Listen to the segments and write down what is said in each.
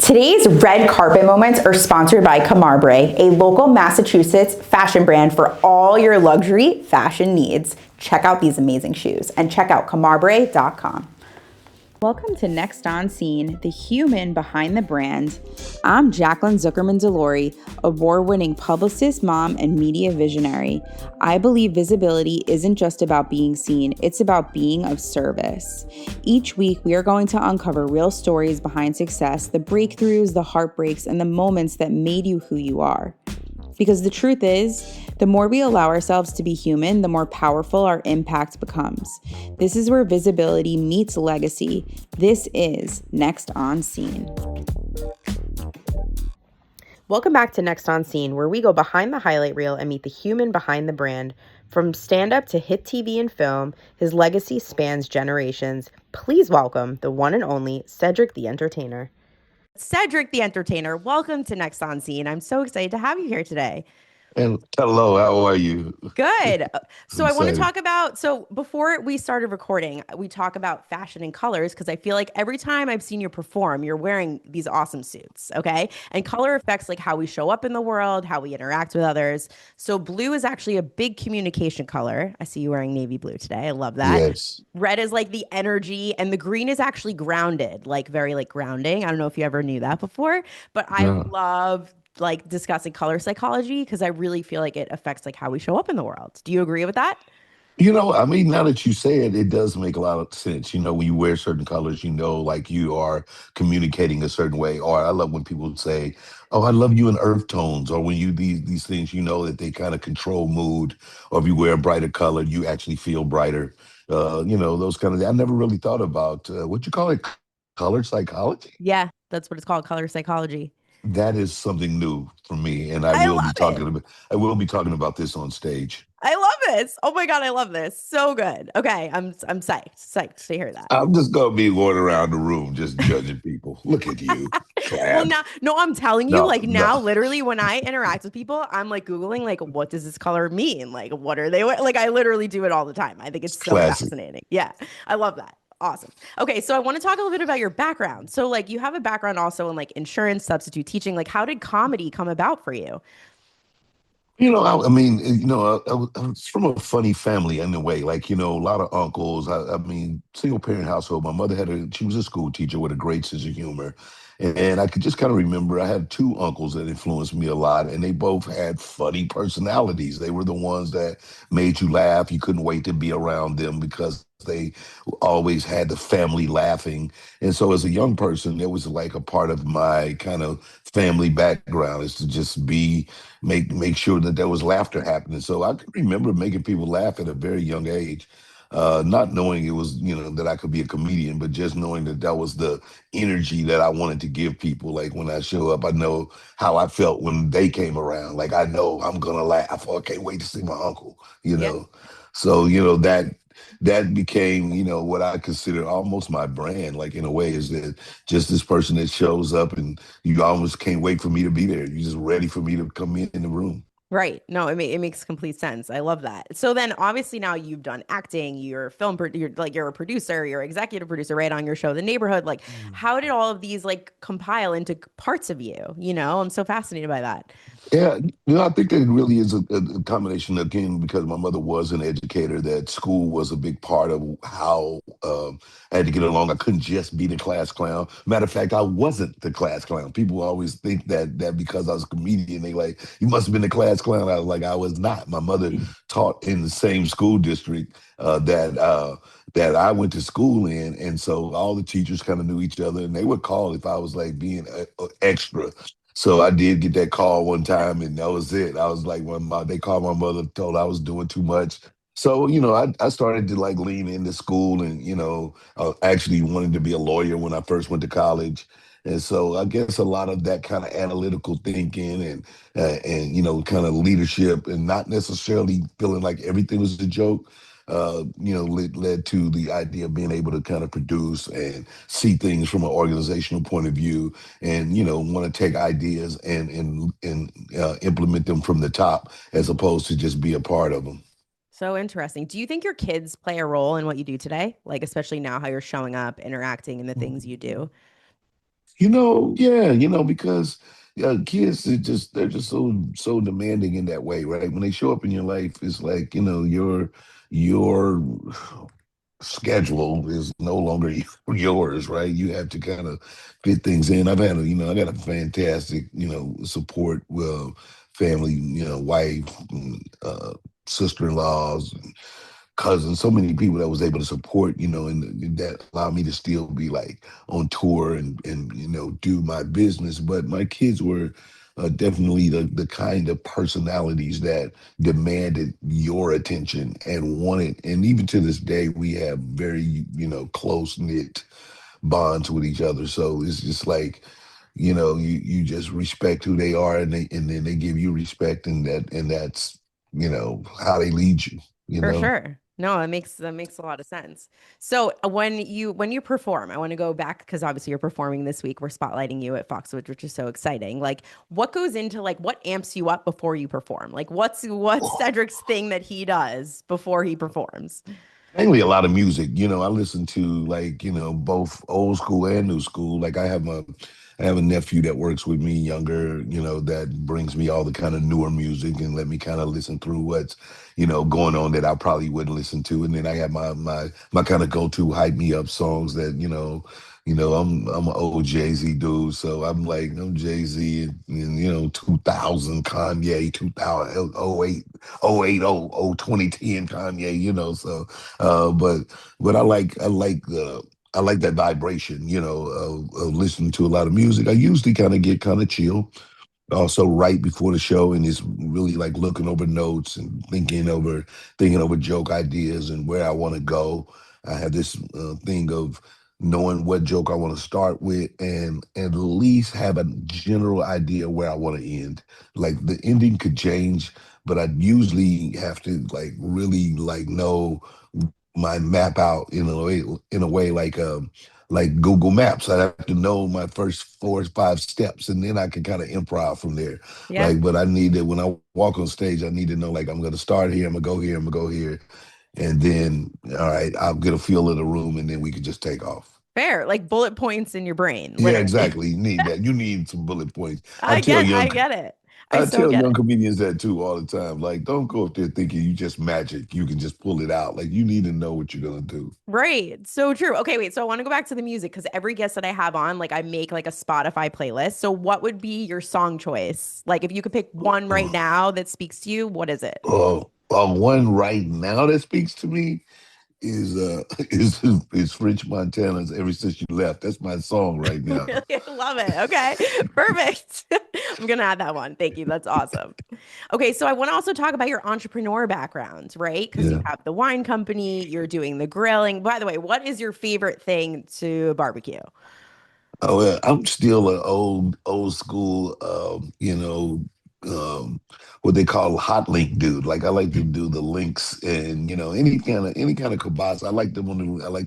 Today's red carpet moments are sponsored by Camarbre, a local Massachusetts fashion brand for all your luxury fashion needs. Check out these amazing shoes and check out camarbre.com. Welcome to Next On Scene, the human behind the brand. I'm Jaclyn Zukerman Delory, award-winning publicist, mom, and media visionary. I believe visibility isn't just about being seen, it's about being of service. Each week, we are going to uncover real stories behind success, the breakthroughs, the heartbreaks, and the moments that made you who you are. Because the truth is, the more we allow ourselves to be human, the more powerful our impact becomes. This is where visibility meets legacy. This is Next On Scene. Welcome back to Next On Scene, where we go behind the highlight reel and meet the human behind the brand. From stand-up to hit TV and film, his legacy spans generations. Please welcome the one and only Cedric the Entertainer. Cedric the Entertainer, welcome to Next On Scene. I'm so excited to have you here today. And hello, how are you? Good. So I'm I want to excited. talk about, so before we started recording, we talk about fashion and colors because I feel like every time I've seen you perform, you're wearing these awesome suits, okay? And color affects like how we show up in the world, how we interact with others. So blue is actually a big communication color. I see you wearing navy blue today. I love that. Yes. Red is like the energy, and the green is actually grounded, like very like grounding. I don't know if you ever knew that before, but I Yeah. love like discussing color psychology because I really feel like it affects like how we show up in the world. Do you agree with that? I mean, now that you say it, it does make a lot of sense. When you wear certain colors, like you are communicating a certain way. Or I love when people say, "Oh, I love you in earth tones," or when you these things, that they kind of control mood. Or if you wear a brighter color, you actually feel brighter. Those kind of. I never really thought about what you call it, color psychology. Yeah, that's what it's called, color psychology. That is something new for me, and I I will love be it. talking about. I will be talking about this on stage. I love this. Oh my God, I love this. So good. Okay, I'm psyched to hear that. I'm just gonna be going around the room just judging people. Look at you, Well, crap. now, no, I'm telling you, No, like no, now, literally, when I interact with people, I'm like Googling, like, what does this color mean? Like, what are they? Like, I literally do it all the time. I think it's it's so classic. fascinating. Yeah, I love that. Awesome. Okay, so I want to talk a little bit about your background. So, like, you have a background also in like insurance, substitute teaching. Like, how did comedy come about for you? I mean, I was from a funny family in a way. Like, a lot of uncles. I mean, single parent household. My mother she was a school teacher with a great sense of humor. And I could just kind of remember I had two uncles that influenced me a lot, and they both had funny personalities. They were the ones that made you laugh. You couldn't wait to be around them because they always had the family laughing. And so as a young person, it was like a part of my kind of family background is to just make sure that there was laughter happening. So I can remember making people laugh at a very young age, not knowing it was that I could be a comedian, but just knowing that that was the energy that I wanted to give people. Like when I show up, I know how I felt when they came around. Like I know I'm gonna laugh. Or I can't wait to see my uncle. You Yeah. know, so that became what I consider almost my brand. Like in a way, is that just this person that shows up and you almost can't wait for me to be there. You're just ready for me to come in the room. Right. No, it makes complete sense. I love that. So then obviously now you've done acting, you're a you're like you're a producer, you're executive producer, right, on your show, The Neighborhood. Like how did all of these like compile into parts of you? I'm so fascinated by that. Yeah, I think that it really is a combination again because my mother was an educator. That school was a big part of how I had to get along. I couldn't just be the class clown. Matter of fact, I wasn't the class clown. People always think that because I was a comedian, they like you must have been the class clown. I was like, I was not. My mother taught in the same school district that I went to school in, and so all the teachers kind of knew each other, and they would call if I was like being extra. So I did get that call one time, and that was it. I was like, when they called my mother, told I was doing too much. So I started to like lean into school, and I actually wanted to be a lawyer when I first went to college. And so I guess a lot of that kind of analytical thinking and kind of leadership, and not necessarily feeling like everything was a joke. Led to the idea of being able to kind of produce and see things from an organizational point of view and want to take ideas and implement them from the top as opposed to just be a part of them. So interesting. Do you think your kids play a role in what you do today? Like especially now how you're showing up, interacting and the things you do? Yeah, because kids they're just so demanding in that way, right? When they show up in your life, it's like, your schedule is no longer yours, right? You have to kind of fit things in. I got a fantastic, support family, wife, and, sister-in-laws, cousins, so many people that was able to support, and that allowed me to still be like on tour and do my business. But my kids were definitely the kind of personalities that demanded your attention and wanted, and even to this day, we have very, close knit bonds with each other. So it's just like, you just respect who they are, and then they give you respect, and that's how they lead you. You For know. sure. No, that makes a lot of sense. So when you perform, I want to go back because obviously you're performing this week. We're spotlighting you at Foxwoods, which is so exciting. Like, what goes into like what amps you up before you perform? Like, what's Cedric's thing that he does before he performs? Mainly a lot of music. I listen to like, both old school and new school. Like I have a nephew that works with me younger, that brings me all the kind of newer music and let me kind of listen through what's, going on that I probably wouldn't listen to. And then I have my kind of go-to hype me up songs that, I'm an old Jay-Z dude. So I'm Jay-Z and 2000 Kanye, 2000, oh 08, 08, 2010 Kanye, so but I like that vibration, of listening to a lot of music. I usually kind of get kind of chill. Also, right before the show, and it's really like looking over notes and thinking over joke ideas and where I want to go. I have this thing of knowing what joke I want to start with, and at least have a general idea where I want to end. Like the ending could change, but I usually have to like really like know my map out in a way like Google Maps. I have to know my first 4 or 5 steps, and then I can kind of improv from there. Yeah. But I need to when I walk on stage, I need to know like I'm going to start here, I'm gonna go here, I'm gonna go here, and then all right, I'll get a feel of the room, and then we can just take off. Fair, like bullet points in your brain, Yeah, literally. exactly. You need that. You need some bullet points. I I tell get young I get it. I I so tell get young it. comedians that too all the time. Like, don't go up there thinking you just magic. You can just pull it out. Like, you need to know what you're gonna do. Right. So true. Okay, wait. So I want to go back to the music because every guest that I have on, like I make like a Spotify playlist. So what would be your song choice? Like if you could pick one right now that speaks to you, what is it? One right now that speaks to me is is French Montana's "Ever Since You Left." That's my song right now. Really? I love it. Okay. Perfect. I'm gonna add that one. Thank you. That's awesome. Okay, so I want to also talk about your entrepreneur background, right? Because you Yeah. have the wine company, you're doing the grilling. By the way, what is your favorite thing to barbecue? Oh, well, I'm still an old school, um, what they call hot link dude. Like I like to do the links and any kind of kibas. I like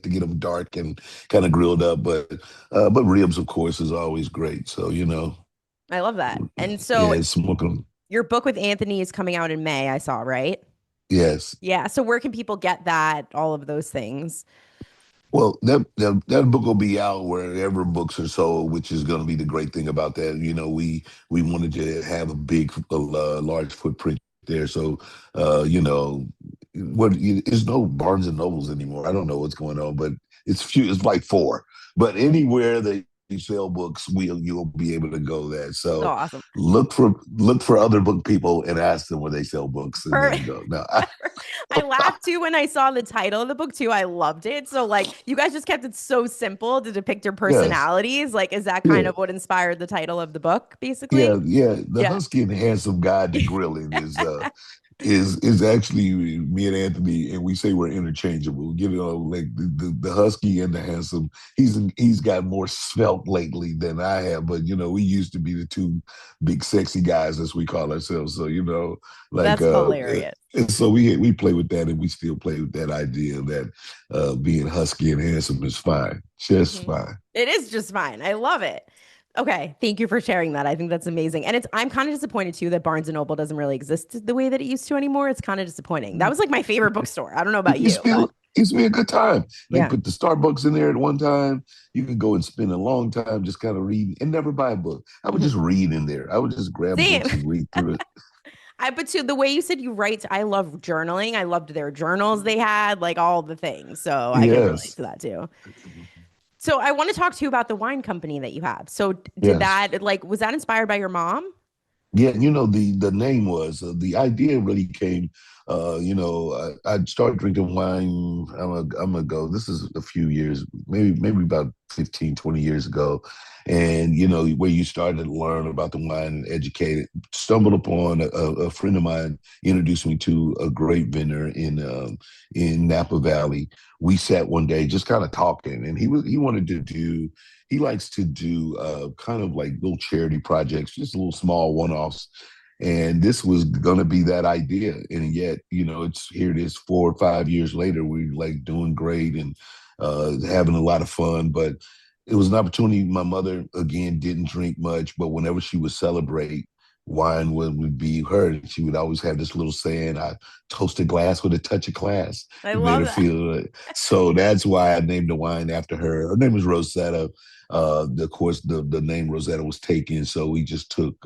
to get them dark and kind of grilled up, but ribs, of course, is always great. So I love that. And so yeah, smoke them. your book with Anthony is coming out in May, I saw, right? Yes. Yeah. So where can people get that? All of those things. Well, that book will be out wherever books are sold, which is going to be the great thing about that. We wanted to have a large footprint there, so there's no Barnes and Nobles anymore. I don't know what's going on, but it's few. It's like four, but anywhere that you sell books, you'll be able to go there. So So awesome. look for other book people and ask them where they sell books, and then Perfect. go. No, I laughed too when I saw the title of the book too. I loved it. So like you guys just kept it so simple to depict your yes, personalities. Like is that kind yeah. of what inspired the title of the book basically? Yeah, yeah. The Yeah. husky and handsome guy to grilling is actually me and Anthony, and we say we're interchangeable. Like the husky and the handsome. He's got more svelte lately than I have, but we used to be the two big sexy guys as we call ourselves. So like That's hilarious. and so we play with that, and we still play with that idea that being husky and handsome is fine, just Mhm. fine. It is just fine. I love it. Okay, thank you for sharing that. I think that's amazing. And I'm kind of disappointed too that Barnes and Noble doesn't really exist the way that it used to anymore. It's kind of disappointing. That was like my favorite bookstore. I don't know about It you, but still used to be a good time. They Yeah. put the Starbucks in there at one time. You could go and spend a long time just kind of reading and never buy a book. I would Mhm. just read in there. I would just grab Same. books and read through it. But too, the way you said you write, I love journaling. I loved their journals they had, like all the things. So I can relate Yes. to that too. So I want to talk to you about the wine company that you have. So did Yes. that, like, was that inspired by your mom? Yeah, the name was the idea really came. I started drinking wine. I'm gonna go. This is a few years, maybe about 15, 20 years ago, and where you started to learn about the wine and educate it. Stumbled upon a friend of mine introduced me to a great vendor in Napa Valley. We sat one day just kind of talking, and he wanted to do he likes to do kind of like little charity projects, just little small one-offs. And this was going to be that idea. And yet, it is 4 or 5 years later, we're like doing great and having a lot of fun. But it was an opportunity. My mother, again, didn't drink much, but whenever she would celebrate, wine would be her. And she would always have this little saying, I toast a glass with a touch of class. I It made love her that. feel so that's why I named the wine after her. Her name is Rosetta. Of course, the name Rosetta was taken, so we just took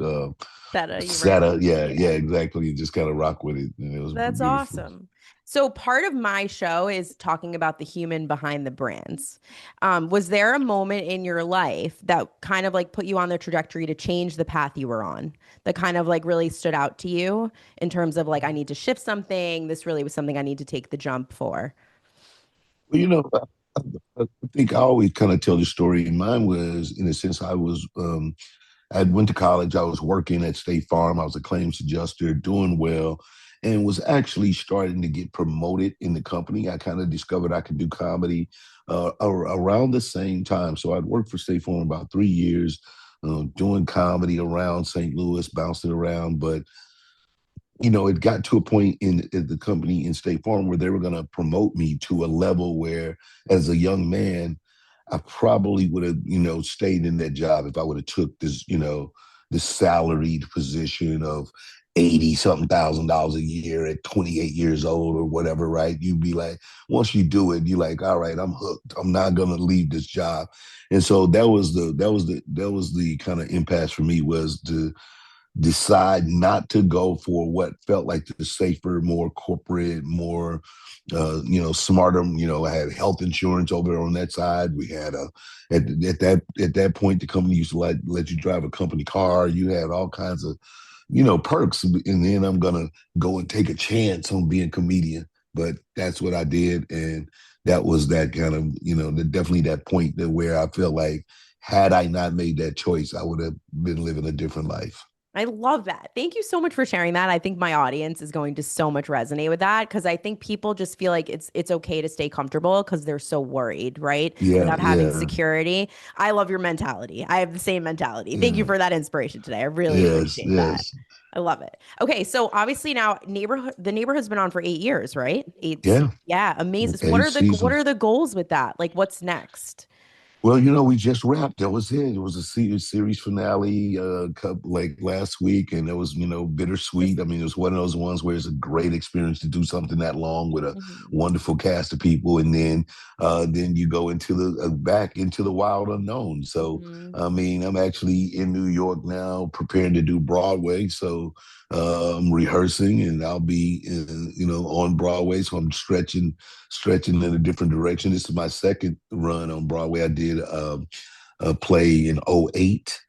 That you ran with Seta. it. Yeah, yeah, Yeah. exactly. And just kind of rock with it, and it was That's beautiful. awesome. So part of my show is talking about the human behind the brands. Was there a moment in your life that kind of like put you on the trajectory to change the path you were on, that kind of like really stood out to you in terms of like, I need to shift something. This really was something I need to take the jump for. Well, I think I always kind of tell the story. Mine was, in a sense, I went to college. I was working at State Farm. I was a claims adjuster, doing well, and was actually starting to get promoted in the company. I kind of discovered I could do comedy around the same time. So I'd worked for State Farm about 3 years, doing comedy around St. Louis, bouncing around. But it got to a point in the company in State Farm where they were going to promote me to a level where, as a young man, I probably would have, stayed in that job if I would have took this salaried position of 80 something thousand dollars a year at 28 years old or whatever, right? You'd be like, once you do it, you're like, all right, I'm hooked. I'm not gonna leave this job. And so that was the kind of impasse for me, was to decide not to go for what felt like the safer, more corporate, more smarter. I had health insurance over on that side. We had at that point, the company used to let you drive a company car. You had all kinds of perks, and then I'm gonna go and take a chance on being a comedian. But that's what I did, and that was that kind of definitely that point that where I feel like, had I not made that choice, I would have been living a different life. I love that. Thank you so much for sharing that. I think my audience is going to so much resonate with that because I think people just feel like it's okay to stay comfortable because they're so worried, right? Yeah, Without having yeah, security. I love your mentality. I have the same mentality. Thank you yeah. for that inspiration today. I really Yes, appreciate that. yes, I love it. Okay, so obviously now the neighborhood's been on for 8 years, right? Eight, yeah. yeah, amazing. So what Eight are what seasons. are the goals with that? Like what's next? Well, we just wrapped. That was it. It was a series finale, couple, like last week, and it was, This, bittersweet. I mean, it was one of those ones where it's a great experience to do something that long with a Mhm. wonderful cast of people, and then you go into the back into the wild unknown. So, Mhm. I mean, I'm actually in New York now, preparing to do Broadway. So, I'm rehearsing, and I'll be, on Broadway. So I'm stretching in a different direction. This is my second run on Broadway. I did a play in '08,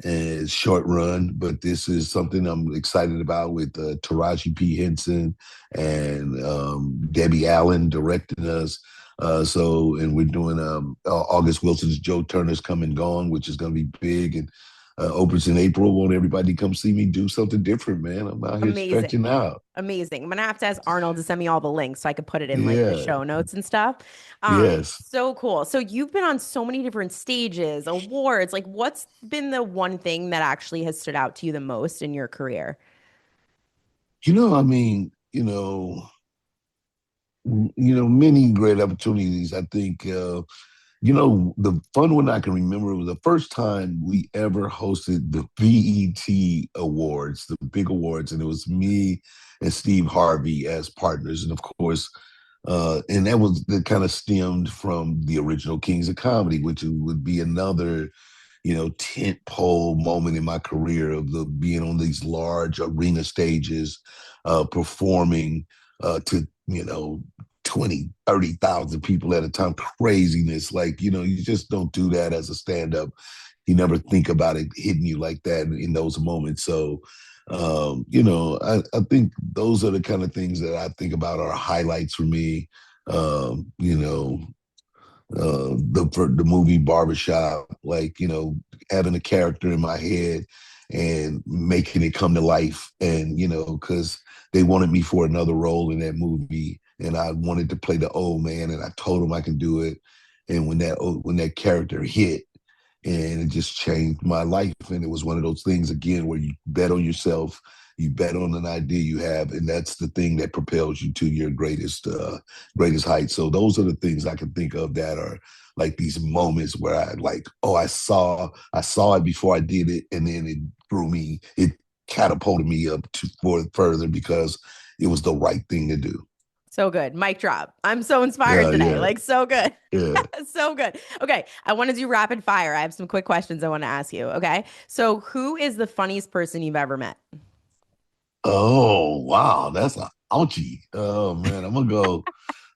and short run, but this is something I'm excited about, with Taraji P. Henson and Debbie Allen directing us. And we're doing August Wilson's Joe Turner's Come and Gone, which is going to be big, and opens in April. Want everybody to come see me do something different, man. I'm out here stretching Amazing. out. Amazing. I'm gonna have to ask Arnold to send me all the links so I could put it in like the Yeah. show notes and stuff. Yes. So cool. So you've been on so many different stages, awards. Like, what's been the one thing that actually has stood out to you the most in your career? I mean, many great opportunities. I think, the fun one I can remember was the first time we ever hosted the BET Awards, the big awards, and it was me and Steve Harvey as partners. And of course, And that kind of stemmed from the original Kings of Comedy, which would be another, tent pole moment in my career of being on these large arena stages, performing to, 20, 30,000 people at a time. Craziness. Like, you just don't do that as a stand-up. You never think about it hitting you like that in those moments. So, I think those are the kind of things that I think about are highlights for me. Um, you know, the movie Barbershop, like, having a character in my head and making it come to life. And, because they wanted me for another role in that movie and I wanted to play the old man and I told them I can do it. And when that character hit, and it just changed my life. And it was one of those things again where you bet on yourself, you bet on an idea you have, and that's the thing that propels you to your greatest heights. So those are the things I can think of that are like these moments where I like, oh, I saw it before I did it, and then it catapulted me up for further because it was the right thing to do. So good. Mic drop. I'm so inspired Yeah, today. yeah, Like, so good. yeah. So good. Okay. I want to do rapid fire. I have some quick questions I want to ask you. Okay. So, who is the funniest person you've ever met? Oh wow, that's a ouchie. Oh man, I'm gonna go.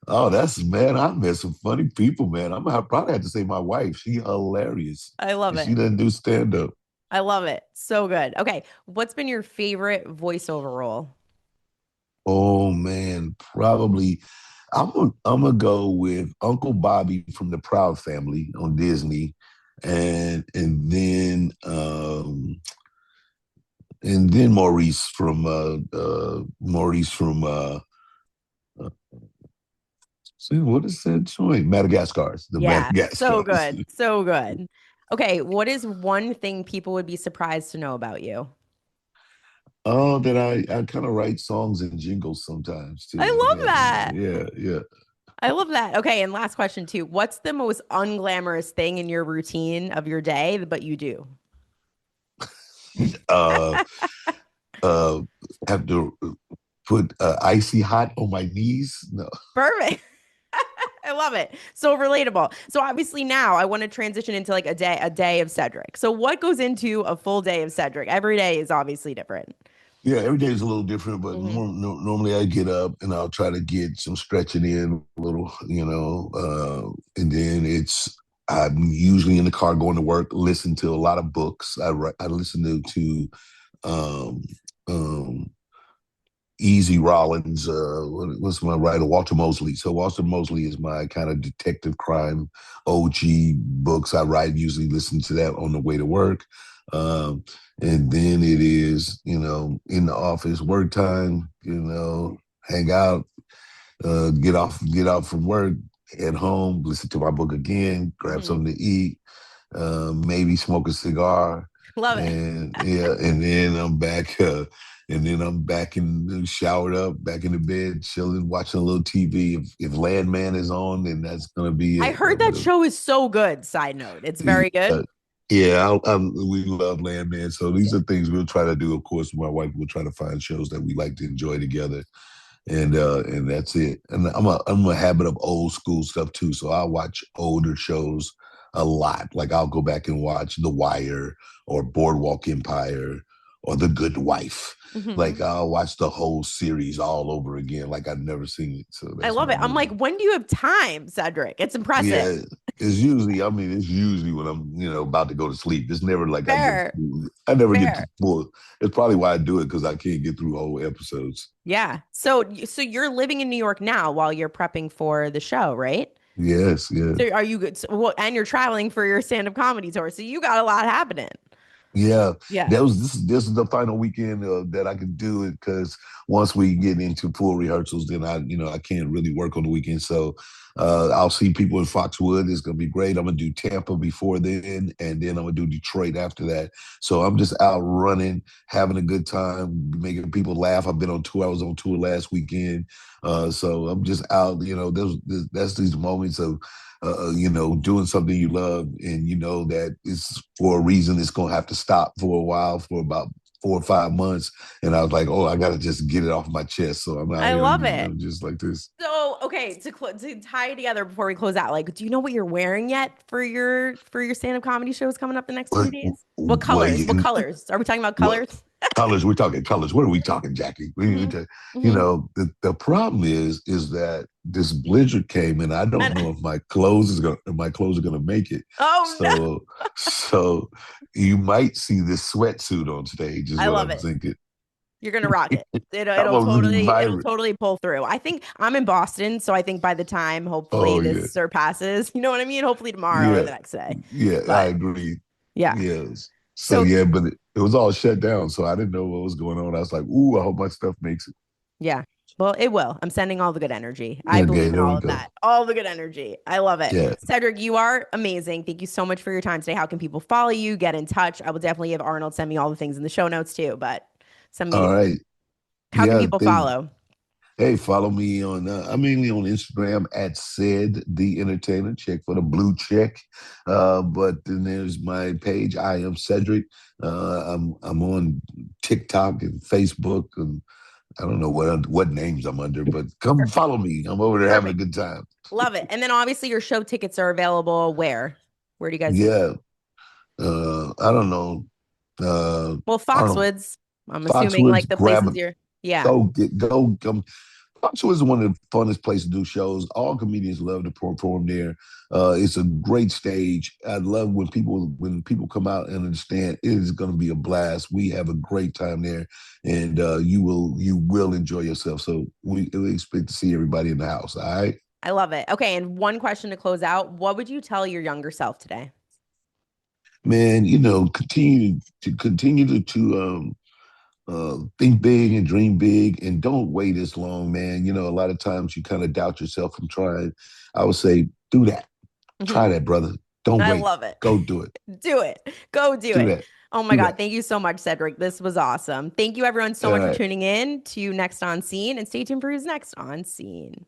Oh, that's man. I met some funny people, man. probably have to say my wife. She hilarious, I love and it. she doesn't do stand up. I love it. So good. Okay. What's been your favorite voiceover role? Oh man, probably. I'm gonna go with Uncle Bobby from the Proud Family on Disney, and then uh see what is that joint? Madagascar's the Yeah. So Madagascars. good. So good. Okay. What is one thing people would be surprised to know about you? Oh, that I kind of write songs and jingles sometimes I too. love Yeah, that. yeah, yeah. I love that. Okay. And last question, too. What's the most unglamorous thing in your routine of your day, but you do? Uh, uh, have to put icy hot on my knees. No. Perfect. I love it. So relatable. So obviously now I want to transition into like a day of Cedric. So what goes into a full day of Cedric? Every day is obviously different. Yeah, every day is a little different, but Hmm. normally I get up and I'll try to get some stretching in a little, and then I'm usually in the car going to work, listen to a lot of books. I listen to um, um, Easy Rollins, what's my writer? Walter Mosley. So Walter Mosley is my kind of detective crime OG books. I write, usually listen to that on the way to work. Um, and then it is, in the office, work time, hang out, get out from work, head home, listen to my book again, grab Hmm. something to eat, maybe smoke a cigar, Love it. and yeah, and then I'm back. Showered up, back in the bed, chilling, watching a little TV. If Landman is on, then that's gonna be I it. heard that show is so good. Side note, it's very good. Yeah, yeah, we love Landman. So these are things we'll try to do. Of course, my wife will try to find shows that we like to enjoy together, and that's it. And I'm a habit of old school stuff too. So I watch older shows a lot. Like I'll go back and watch The Wire or Boardwalk Empire or The Good Wife. Hmm. Like I'll watch the whole series all over again, like I've never seen it. So I that's love my it. I'm like, movie. when do you have time, Cedric? It's impressive. Yeah, it's usually when I'm, about to go to sleep. It's never like Fair. I never get to Fair. full. It's probably why I do it because I can't get through whole episodes. Yeah. So you're living in New York now while you're prepping for the show, right? Yes, yeah. So are you good? Well, and you're traveling for your stand-up comedy tour. So you got a lot happening. Yeah, Yeah. this is the final weekend that I can do it because once we get into full rehearsals, then I can't really work on the weekend. So I'll see people in Foxwoods. It's gonna be great. I'm gonna do Tampa before then, and then I'm gonna do Detroit after that. So I'm just out running, having a good time, making people laugh. I've been on tour. I was on tour last weekend, so I'm just out. That's these moments of doing something you love and you know that it's for a reason it's going to have to stop for a while for about 4 or 5 months, and I was like, oh, I got to just get it off my chest. So I'm out I here, love it. just like this. So, okay, to tie it together before we close out, like, do you know what you're wearing yet for your stand-up comedy shows coming up the next few What, days? What well, colors? What colors? Are we talking about well, colors? colors. We're talking colors. What are we talking, Jackie? Hmm. You Hmm. know, the problem is that this blizzard came, and I don't And, know if my clothes are gonna make it. oh no, So you might see this sweatsuit on stage, is I what love I'm it. thinking. You're gonna rock it. I'm gonna be It'll vibrant. totally pull through. I think I'm in Boston, so I think by the time hopefully Oh this yeah, surpasses, you know what I mean? Hopefully tomorrow or yeah, the next day. yeah. I But agree. yeah. Yes. So So yeah, but it was all shut down, so I didn't know what was going on. I was like, ooh, I hope my stuff makes it. yeah. Well, it will. I'm sending all the good energy. I Okay, believe in there we all of go. that. All the good energy. I love it. Yeah. Cedric, you are amazing. Thank you so much for your time today. How can people follow you, get in touch? I will definitely have Arnold send me all the things in the show notes too, but send All me right. how can Yeah. people follow? Hey, follow me on. I'm mainly on Instagram at Ced the Entertainer. Check for the blue check. But then there's my page. I am Cedric. I'm on TikTok and Facebook, and I don't know what names I'm under, but come Perfect. follow me. I'm over there having a Perfect. good time. Love it. And then obviously your show tickets are available where? Where do you guys Yeah. I don't know. well, I don't know. Foxwoods. I'm assuming Foxwoods, like the grab places it. you're yeah. Go come. Foxwoods is one of the funnest places to do shows. All comedians love to perform there. It's a great stage. I love when people come out and understand it is going to be a blast. We have a great time there, and you will enjoy yourself. So we expect to see everybody in the house. All right, I love it. Okay, and one question to close out. What would you tell your younger self today? man. You know, continue to think big and dream big, and don't wait as long, man. You know, a lot of times you kind of doubt yourself from trying. I would say, do that. Mhm. Try that, brother. Don't I wait. love it. Go do it. Do it. Go do Do it. that. Oh my Do God. that. Thank you so much, Cedric. This was awesome. Thank you, everyone, so All much for right. tuning in to Next on Scene, and stay tuned for who's next on Scene.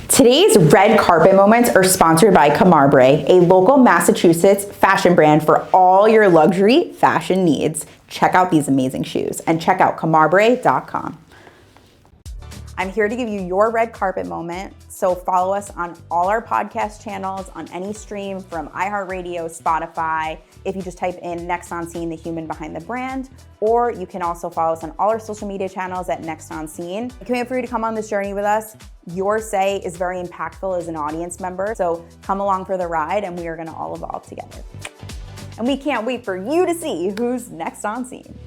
Today's red carpet moments are sponsored by Camarbre, a local Massachusetts fashion brand for all your luxury fashion needs. Check out these amazing shoes and check out camarbre.com. I'm here to give you your red carpet moment, so follow us on all our podcast channels, on any stream from iHeartRadio, Spotify, if you just type in Next on Scene, the human behind the brand, or you can also follow us on all our social media channels at Next on Scene. I can't wait for you to come on this journey with us. Your say is very impactful as an audience member, so come along for the ride and we are gonna all evolve together. And we can't wait for you to see who's next on Scene.